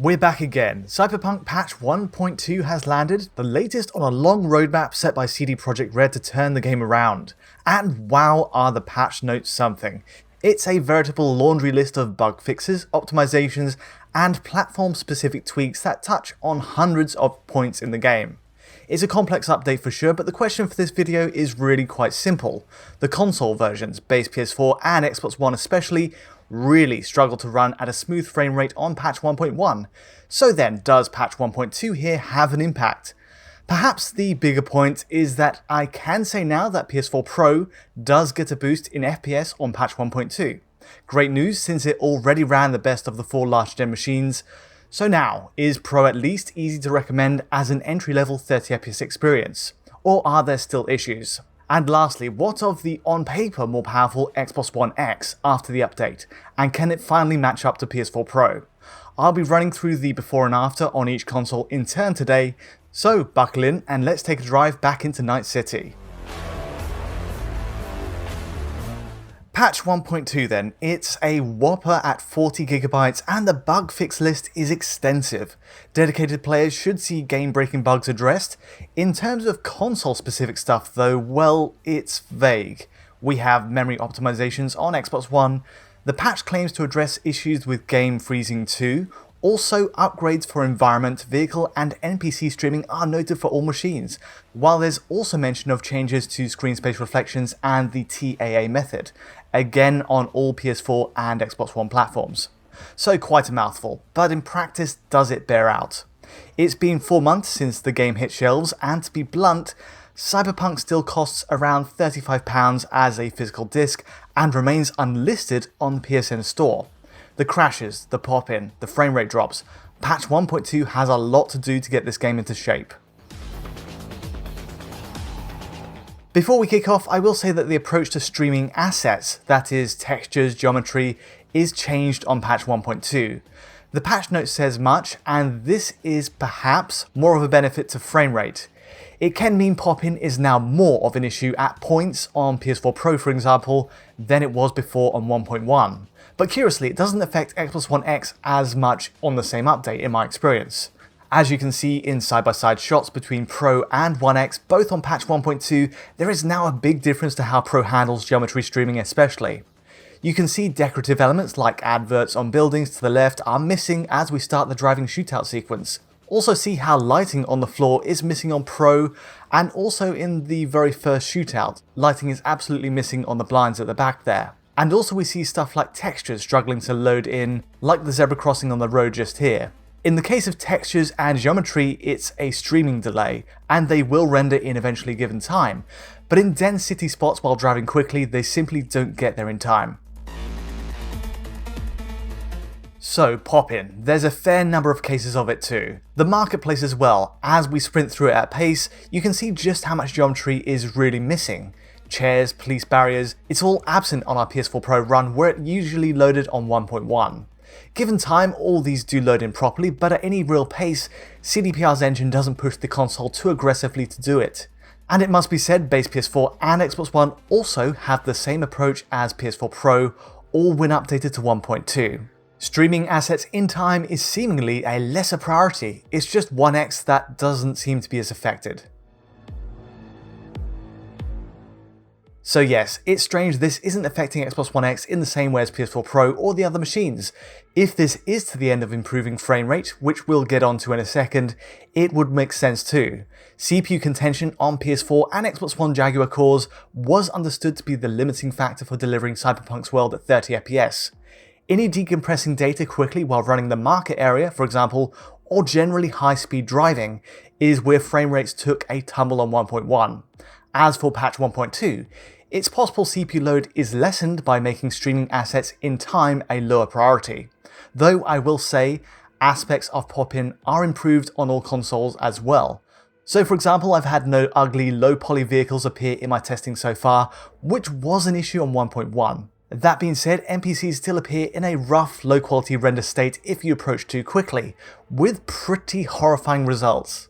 We're back again. Cyberpunk patch 1.2 has landed, the latest on a long roadmap set by CD Projekt RED to turn the game around. And wow, are the patch notes something. It's a veritable laundry list of bug fixes, optimizations, and platform-specific tweaks that touch on hundreds of points in the game. It's a complex update for sure, but the question for this video is really quite simple. The console versions, base PS4 and Xbox One especially, really struggle to run at a smooth frame rate on patch 1.1. So then, does patch 1.2 here have an impact? Perhaps the bigger point is that I can say now that PS4 Pro does get a boost in FPS on patch 1.2. Great news since it already ran the best of the 4 last-gen machines. So now, is Pro at least easy to recommend as an entry-level 30fps experience? Or are there still issues? And lastly, what of the on-paper more powerful Xbox One X after the update, and can it finally match up to PS4 Pro? I'll be running through the before and after on each console in turn today, so buckle in and let's take a drive back into Night City. Patch 1.2 then, it's a whopper at 40GB and the bug fix list is extensive. Dedicated players should see game-breaking bugs addressed. In terms of console-specific stuff though, well, it's vague. We have memory optimizations on Xbox One, the patch claims to address issues with game freezing too. Also, upgrades for environment, vehicle and NPC streaming are noted for all machines, while there's also mention of changes to screen space reflections and the TAA method, again on all PS4 and Xbox One platforms. So quite a mouthful, but in practice does it bear out? It's been 4 months since the game hit shelves, and to be blunt, Cyberpunk still costs around £35 as a physical disc and remains unlisted on the PSN store. The crashes, the pop-in, the frame rate drops, patch 1.2 has a lot to do to get this game into shape. Before we kick off, I will say that the approach to streaming assets, that is textures, geometry, is changed on patch 1.2. The patch note says much, and this is perhaps more of a benefit to frame rate. It can mean pop-in is now more of an issue at points on PS4 Pro for example, than it was before on 1.1. But curiously, it doesn't affect Xbox One X as much on the same update in my experience. As you can see in side-by-side shots between Pro and One X, both on patch 1.2, there is now a big difference to how Pro handles geometry streaming especially. You can see decorative elements like adverts on buildings to the left are missing as we start the driving shootout sequence. Also see how lighting on the floor is missing on Pro, and also in the very first shootout, lighting is absolutely missing on the blinds at the back there. And also we see stuff like textures struggling to load in, like the zebra crossing on the road just here. In the case of textures and geometry, it's a streaming delay, and they will render in eventually given time, but in dense city spots while driving quickly, they simply don't get there in time. So pop-in, there's a fair number of cases of it too. The marketplace as well, as we sprint through it at pace, you can see just how much geometry is really missing. Chairs, police barriers, it's all absent on our PS4 Pro run where it usually loaded on 1.1. Given time, all these do load in properly, but at any real pace, CDPR's engine doesn't push the console too aggressively to do it. And it must be said, base PS4 and Xbox One also have the same approach as PS4 Pro, all when updated to 1.2. Streaming assets in time is seemingly a lesser priority, it's just One X that doesn't seem to be as affected. So yes, it's strange this isn't affecting Xbox One X in the same way as PS4 Pro or the other machines. If this is to the end of improving frame rate, which we'll get onto in a second, it would make sense too. CPU contention on PS4 and Xbox One Jaguar cores was understood to be the limiting factor for delivering Cyberpunk's world at 30fps. Any decompressing data quickly while running the market area, for example, or generally high-speed driving, is where frame rates took a tumble on 1.1. As for patch 1.2, it's possible CPU load is lessened by making streaming assets in time a lower priority, though I will say aspects of pop-in are improved on all consoles as well. So for example, I've had no ugly low-poly vehicles appear in my testing so far, which was an issue on 1.1. That being said, NPCs still appear in a rough, low-quality render state if you approach too quickly, with pretty horrifying results.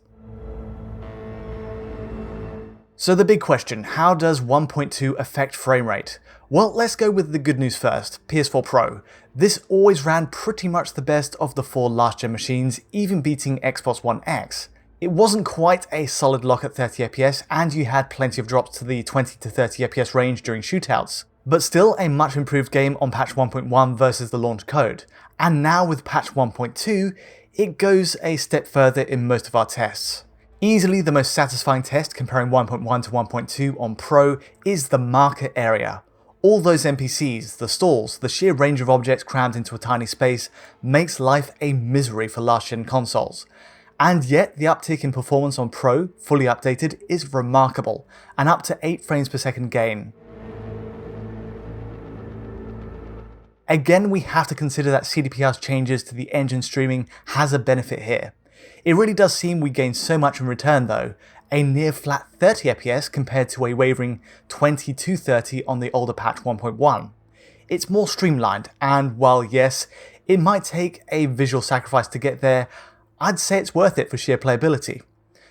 So the big question, how does 1.2 affect frame rate? Well, let's go with the good news first, PS4 Pro. This always ran pretty much the best of the 4 last-gen machines, even beating Xbox One X. It wasn't quite a solid lock at 30 FPS, and you had plenty of drops to the 20 to 30 FPS range during shootouts. But still a much improved game on patch 1.1 versus the launch code. And now with patch 1.2, it goes a step further in most of our tests. Easily the most satisfying test comparing 1.1 to 1.2 on Pro is the market area. All those NPCs, the stalls, the sheer range of objects crammed into a tiny space makes life a misery for last-gen consoles. And yet the uptick in performance on Pro, fully updated, is remarkable, an up to 8 frames per second gain. Again, we have to consider that CDPR's changes to the engine streaming has a benefit here. It really does seem we gain so much in return though, a near flat 30 FPS compared to a wavering 20 to 30 on the older patch 1.1. It's more streamlined, and while yes, it might take a visual sacrifice to get there, I'd say it's worth it for sheer playability.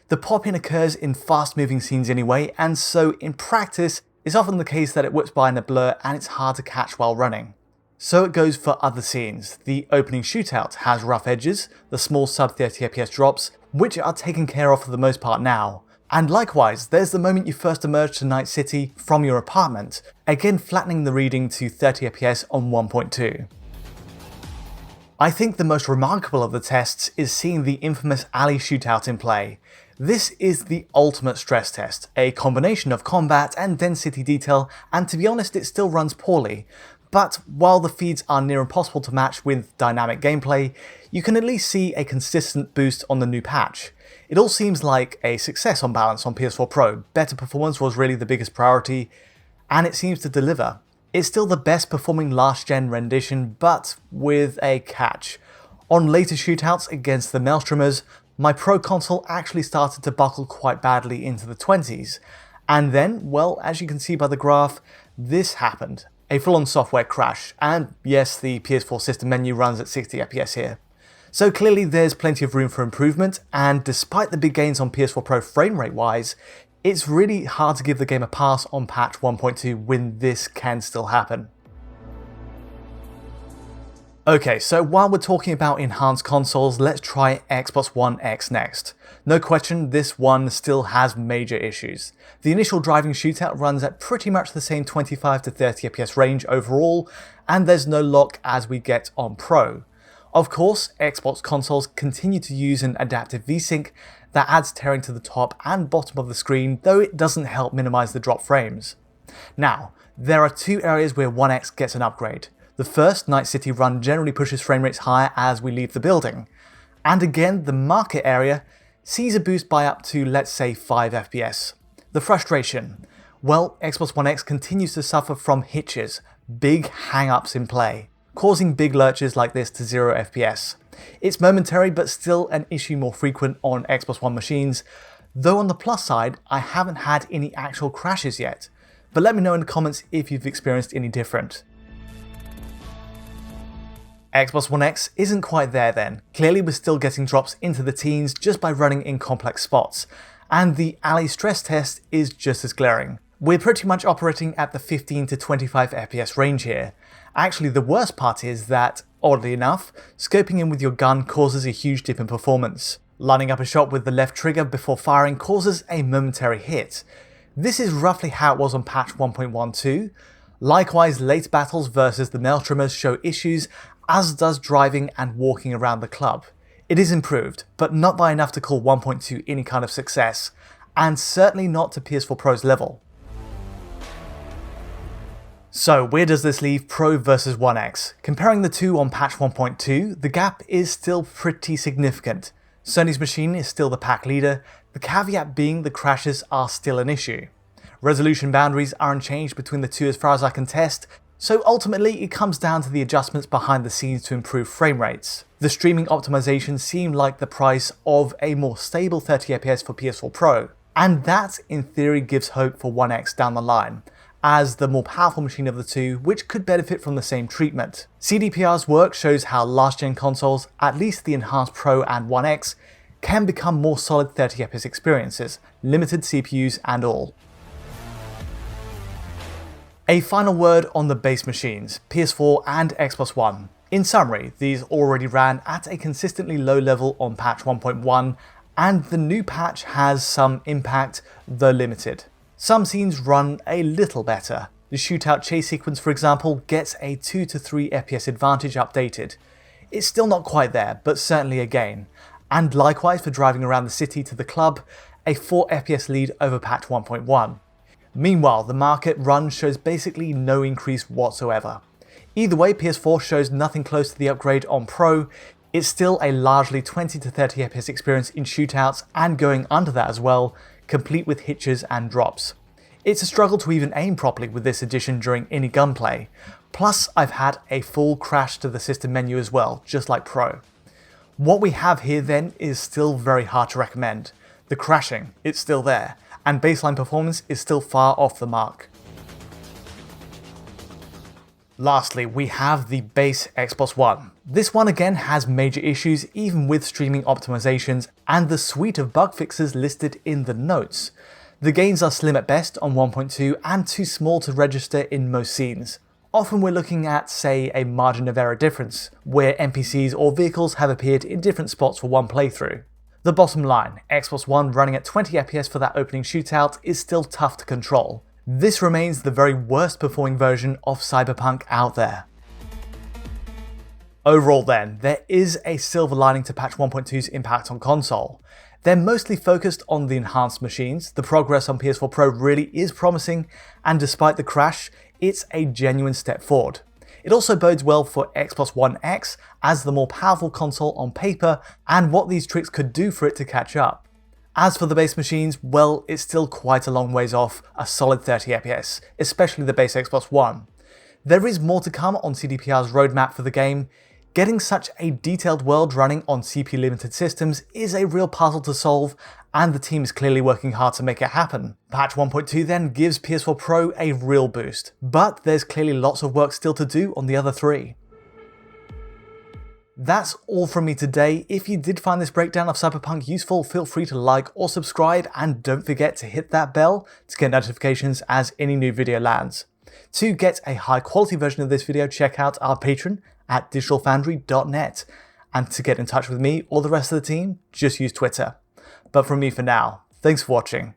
The pop-in occurs in fast-moving scenes anyway, and so in practice, it's often the case that it whips by in a blur and it's hard to catch while running. So it goes for other scenes. The opening shootout has rough edges, the small sub 30 FPS drops, which are taken care of for the most part now. And likewise, there's the moment you first emerge to Night City from your apartment, again flattening the reading to 30 FPS on 1.2. I think the most remarkable of the tests is seeing the infamous alley shootout in play. This is the ultimate stress test, a combination of combat and density detail, and to be honest it still runs poorly. But while the feeds are near impossible to match with dynamic gameplay, you can at least see a consistent boost on the new patch. It all seems like a success on balance on PS4 Pro. Better performance was really the biggest priority, and it seems to deliver. It's still the best performing last gen rendition, but with a catch. On later shootouts against the Maelstromers, my Pro console actually started to buckle quite badly into the 20s. And then, well, as you can see by the graph, this happened. A full-on software crash, and yes, the PS4 system menu runs at 60 FPS here. So clearly there's plenty of room for improvement, and despite the big gains on PS4 Pro frame rate wise, it's really hard to give the game a pass on patch 1.2 when this can still happen. Okay, so while we're talking about enhanced consoles, let's try Xbox One X next. No question, this one still has major issues. The initial driving shootout runs at pretty much the same 25 to 30 FPS range overall, and there's no lock as we get on Pro. Of course, Xbox consoles continue to use an adaptive VSync that adds tearing to the top and bottom of the screen, though it doesn't help minimize the drop frames. Now, there are two areas where One X gets an upgrade. The first, Night City run, generally pushes frame rates higher as we leave the building. And again, the market area sees a boost by up to, let's say, 5 FPS. The frustration? Well, Xbox One X continues to suffer from hitches, big hang-ups in play, causing big lurches like this to 0 FPS. It's momentary, but still an issue more frequent on Xbox One machines, though on the plus side, I haven't had any actual crashes yet. But let me know in the comments if you've experienced any different. Xbox One X isn't quite there then. Clearly we're still getting drops into the teens just by running in complex spots, and the alley stress test is just as glaring. We're pretty much operating at the 15 to 25 FPS range here. Actually, the worst part is that, oddly enough, scoping in with your gun causes a huge dip in performance. Lining up a shot with the left trigger before firing causes a momentary hit. This is roughly how it was on patch 1.12. Likewise, late battles versus the Maelstromers show issues, as does driving and walking around the club. It is improved, but not by enough to call 1.2 any kind of success, and certainly not to PS4 Pro's level. So where does this leave Pro versus One X? Comparing the two on patch 1.2, the gap is still pretty significant. Sony's machine is still the pack leader, the caveat being the crashes are still an issue. Resolution boundaries are unchanged between the two as far as I can test, so ultimately it comes down to the adjustments behind the scenes to improve frame rates. The streaming optimization seemed like the price of a more stable 30 FPS for PS4 Pro, and that in theory gives hope for One X down the line, as the more powerful machine of the two, which could benefit from the same treatment. CDPR's work shows how last gen consoles, at least the enhanced Pro and One X, can become more solid 30fps experiences, limited CPUs and all. A final word on the base machines, PS4 and Xbox One. In summary, these already ran at a consistently low level on patch 1.1, and the new patch has some impact, though limited. Some scenes run a little better. The Shootout chase sequence, for example, gets a 2 to 3 FPS advantage updated. It's still not quite there, but certainly a gain. And likewise for driving around the city to the club, a 4 FPS lead over patch 1.1. Meanwhile, the market run shows basically no increase whatsoever. Either way, PS4 shows nothing close to the upgrade on Pro. It's still a largely 20 to 30 FPS experience in shootouts and going under that as well, complete with hitches and drops. It's a struggle to even aim properly with this edition during any gunplay. Plus, I've had a full crash to the system menu as well, just like Pro. What we have here then is still very hard to recommend. The crashing, it's still there, and baseline performance is still far off the mark. Lastly, we have the base Xbox One. This one again has major issues even with streaming optimizations and the suite of bug fixes listed in the notes. The gains are slim at best on 1.2 and too small to register in most scenes. Often we're looking at, say, a margin of error difference, where NPCs or vehicles have appeared in different spots for one playthrough. The bottom line, Xbox One running at 20 FPS for that opening shootout is still tough to control. This remains the very worst performing version of Cyberpunk out there. Overall then, there is a silver lining to patch 1.2's impact on console. They're mostly focused on the enhanced machines, the progress on PS4 Pro really is promising, and despite the crash, it's a genuine step forward. It also bodes well for Xbox One X as the more powerful console on paper and what these tricks could do for it to catch up. As for the base machines, well, it's still quite a long ways off a solid 30 FPS, especially the base Xbox One. There is more to come on CDPR's roadmap for the game. Getting such a detailed world running on CPU limited systems is a real puzzle to solve, and the team is clearly working hard to make it happen. Patch 1.2 then gives PS4 Pro a real boost, but there's clearly lots of work still to do on the other three. That's all from me today. If you did find this breakdown of Cyberpunk useful, feel free to like or subscribe, and don't forget to hit that bell to get notifications as any new video lands. To get a high quality version of this video, check out our Patreon at digitalfoundry.net, and to get in touch with me or the rest of the team, just use Twitter. But from me for now, thanks for watching.